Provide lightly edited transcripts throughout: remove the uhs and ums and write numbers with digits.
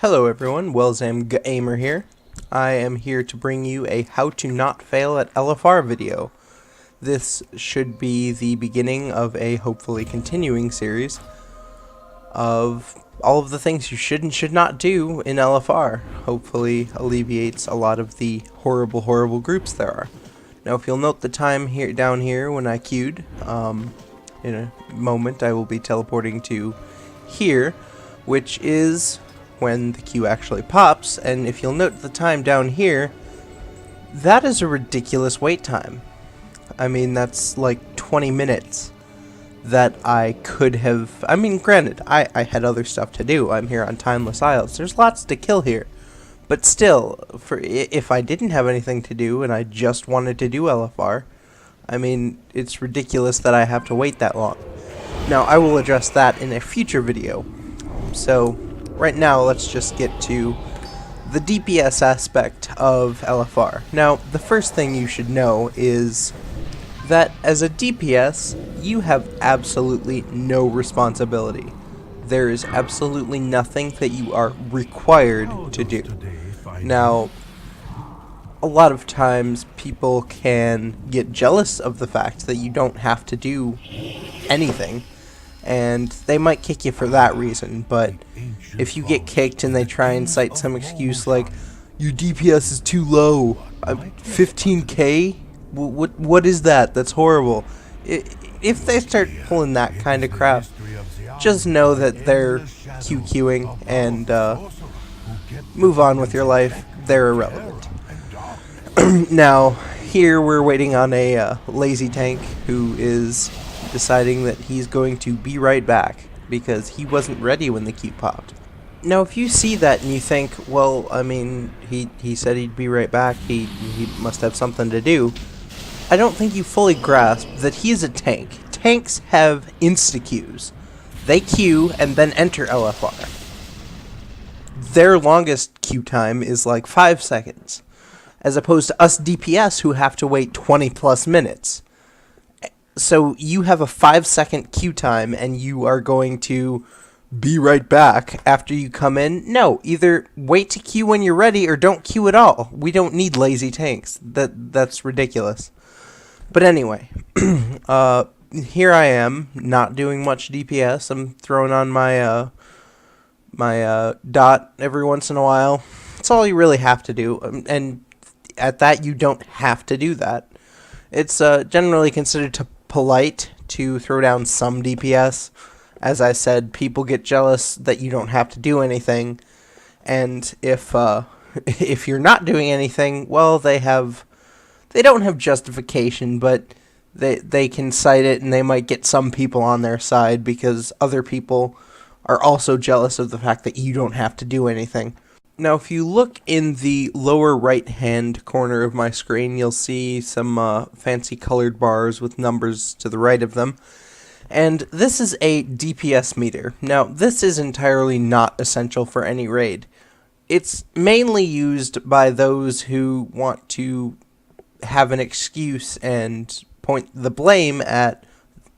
Hello everyone, Wellsam Gamer here. I am here to bring you a how to not fail at LFR video. This should be the beginning of a hopefully continuing series of all of the things you should and should not do in LFR. Hopefully alleviates a lot of the horrible groups there are. Now if you'll note the time here down here when I queued, in a moment I will be teleporting to here, which is when the queue actually pops, and if you'll note the time down here, that is a ridiculous wait time. I mean, that's like 20 minutes that I could have... I mean, granted, I had other stuff to do. I'm here on Timeless Isles. There's lots to kill here. But still, if I didn't have anything to do and I just wanted to do LFR, I mean, it's ridiculous that I have to wait that long. Now, I will address that in a future video. So right now, let's just get to the DPS aspect of LFR. Now, the first thing you should know is that as a DPS, you have absolutely no responsibility. There is absolutely nothing that you are required to do. Now, a lot of times people can get jealous of the fact that you don't have to do anything, and they might kick you for that reason. But if you get kicked and they try and cite some excuse like, your DPS is too low, 15k? What is that? That's horrible. If they start pulling that kind of crap, just know that they're QQing and move on with your life. They're irrelevant. Now, here we're waiting on a lazy tank who is deciding that he's going to be right back because he wasn't ready when the queue popped. Now, if you see that and you think, well, I mean, he said he'd be right back, he must have something to do, I don't think you fully grasp that he is a tank. Tanks have insta-queues. They queue and then enter LFR. Their longest queue time is like 5 seconds, as opposed to us DPS who have to wait 20 plus minutes. So you have a 5-second queue time and you are going to be right back after you come in? No, either wait to queue when you're ready or don't queue at all. We don't need lazy tanks. That's ridiculous. But anyway, here I am, not doing much DPS. I'm throwing on my my dot every once in a while. That's all you really have to do, and at that you don't have to do that. It's generally considered polite to throw down some DPS. As I said, people get jealous that you don't have to do anything, and if you're not doing anything, well, they don't have justification, but they can cite it, and they might get some people on their side because other people are also jealous of the fact that you don't have to do anything. Now, if you look in the lower right-hand corner of my screen, you'll see some fancy colored bars with numbers to the right of them. And this is a DPS meter. Now, this is entirely not essential for any raid. It's mainly used by those who want to have an excuse and point the blame at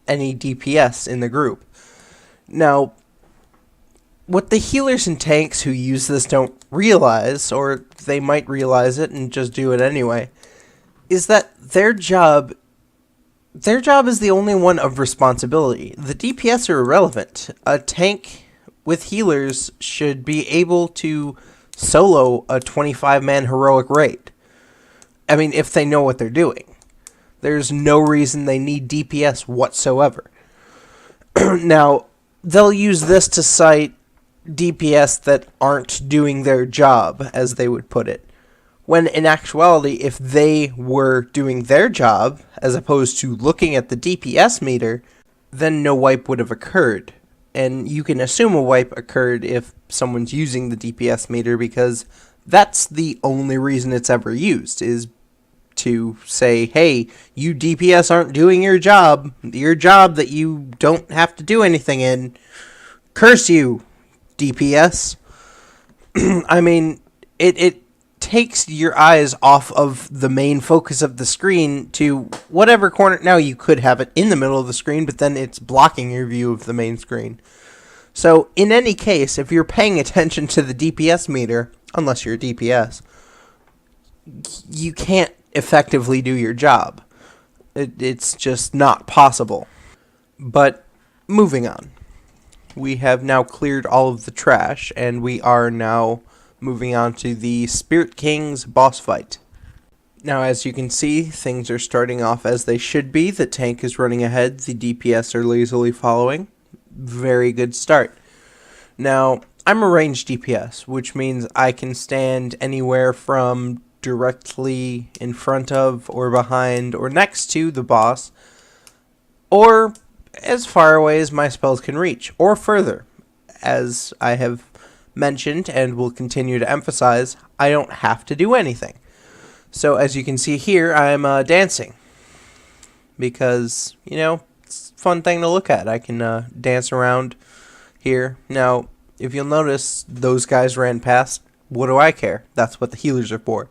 any DPS in the group. Now, what the healers and tanks who use this don't realize, or they might realize it and just do it anyway, is that their job is the only one of responsibility. The DPS are irrelevant. A tank with healers should be able to solo a 25-man heroic raid. I mean, if they know what they're doing. There's no reason they need DPS whatsoever. Now, they'll use this to cite DPS that aren't doing their job, as they would put it. When in actuality, if they were doing their job, as opposed to looking at the DPS meter, then no wipe would have occurred. And you can assume a wipe occurred if someone's using the DPS meter, because that's the only reason it's ever used, is to say, hey, you DPS aren't doing your job that you don't have to do anything in. Curse you, DPS. I mean, it takes your eyes off of the main focus of the screen to whatever corner. Now, you could have it in the middle of the screen, but then it's blocking your view of the main screen. So in any case, if you're paying attention to the DPS meter, unless you're a DPS, you can't effectively do your job. It's just not possible. But moving on. We have now cleared all of the trash, and we are now moving on to the Spirit King's boss fight. Now, as you can see, things are starting off as they should be. The tank is running ahead, the DPS are lazily following. Very good start. Now, I'm a ranged DPS, which means I can stand anywhere from directly in front of, or behind, or next to the boss, or as far away as my spells can reach, or further. As I have mentioned and will continue to emphasize, I don't have to do anything. So as you can see here, I'm dancing. Because, you know, it's a fun thing to look at. I can dance around here. Now, if you'll notice, those guys ran past. What do I care? That's what the healers are for.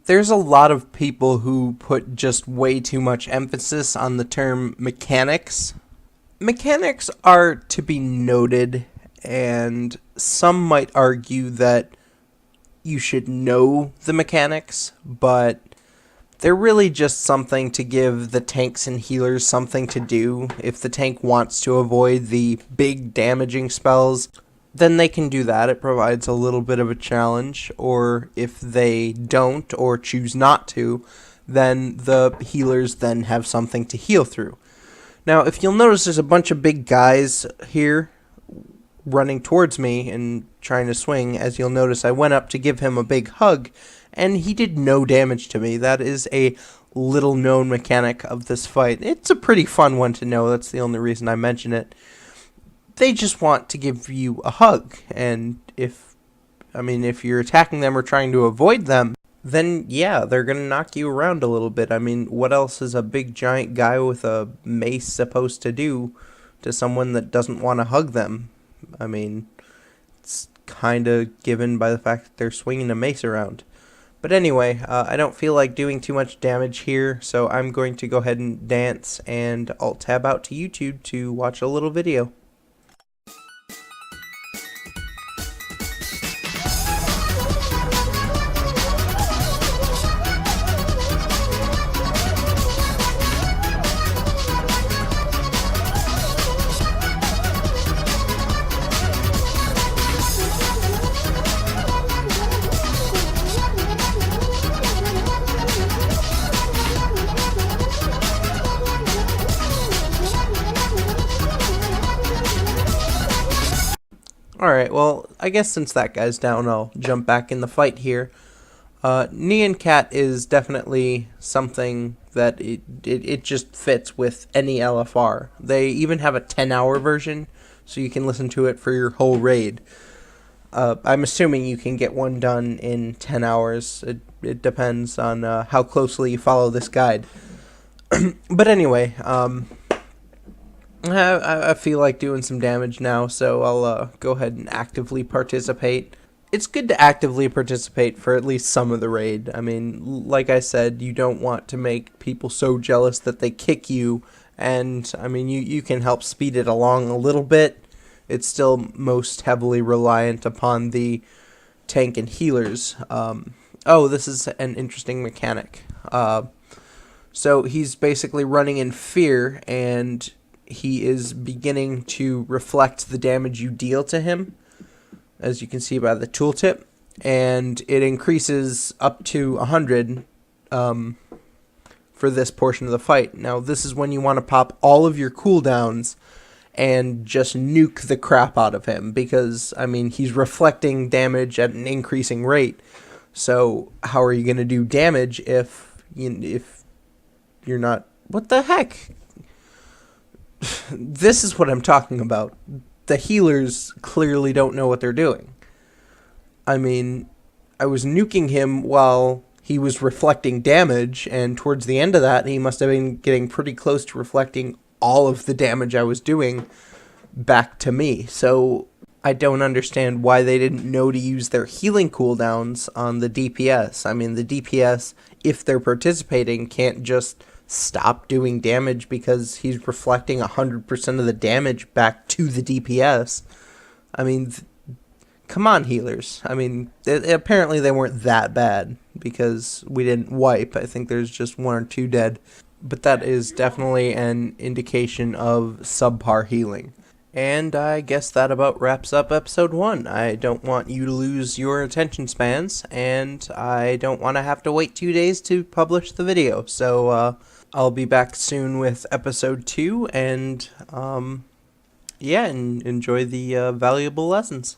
There's a lot of people who put just way too much emphasis on the term mechanics. Mechanics are to be noted, and some might argue that you should know the mechanics, but they're really just something to give the tanks and healers something to do. If the tank wants to avoid the big damaging spells, then they can do that. It provides a little bit of a challenge. Or if they don't or choose not to, then the healers then have something to heal through. Now, if you'll notice, there's a bunch of big guys here running towards me and trying to swing. As you'll notice, I went up to give him a big hug, and he did no damage to me. That is a little known mechanic of this fight. It's a pretty fun one to know. That's the only reason I mention it. They just want to give you a hug, and if you're attacking them or trying to avoid them, then yeah, they're gonna knock you around a little bit. I mean, what else is a big giant guy with a mace supposed to do to someone that doesn't want to hug them? I mean, it's kind of given by the fact that they're swinging a mace around. But anyway, I don't feel like doing too much damage here, so I'm going to go ahead and dance, and Alt-tab out to YouTube to watch a little video. Alright, well, I guess since that guy's down, I'll jump back in the fight here. Nyan Cat is definitely something that it just fits with any LFR. They even have a 10-hour version, so you can listen to it for your whole raid. I'm assuming you can get one done in 10 hours. It depends on how closely you follow this guide. But anyway, I feel like doing some damage now, so I'll go ahead and actively participate. It's good to actively participate for at least some of the raid. I mean, like I said, you don't want to make people so jealous that they kick you, and I mean, you can help speed it along a little bit. It's still most heavily reliant upon the tank and healers. Oh, this is an interesting mechanic. So he's basically running in fear, and he is beginning to reflect the damage you deal to him, as you can see by the tooltip, and it increases up to 100 for this portion of the fight. Now, this is when you want to pop all of your cooldowns and just nuke the crap out of him, because, I mean, he's reflecting damage at an increasing rate. So how are you going to do damage if you're not... What the heck? This is what I'm talking about. The healers clearly don't know what they're doing. I mean, I was nuking him while he was reflecting damage, and towards the end of that, he must have been getting pretty close to reflecting all of the damage I was doing back to me. So I don't understand why they didn't know to use their healing cooldowns on the DPS. I mean, the DPS, if they're participating, can't just stop doing damage because he's reflecting 100% of the damage back to the DPS. I mean, come on, healers. I mean, apparently they weren't that bad because we didn't wipe. I think there's just 1 or 2 dead. But that is definitely an indication of subpar healing. And I guess that about wraps up episode 1. I don't want you to lose your attention spans, and I don't want to have to wait 2 days to publish the video. So I'll be back soon with episode 2, and yeah, and enjoy the valuable lessons.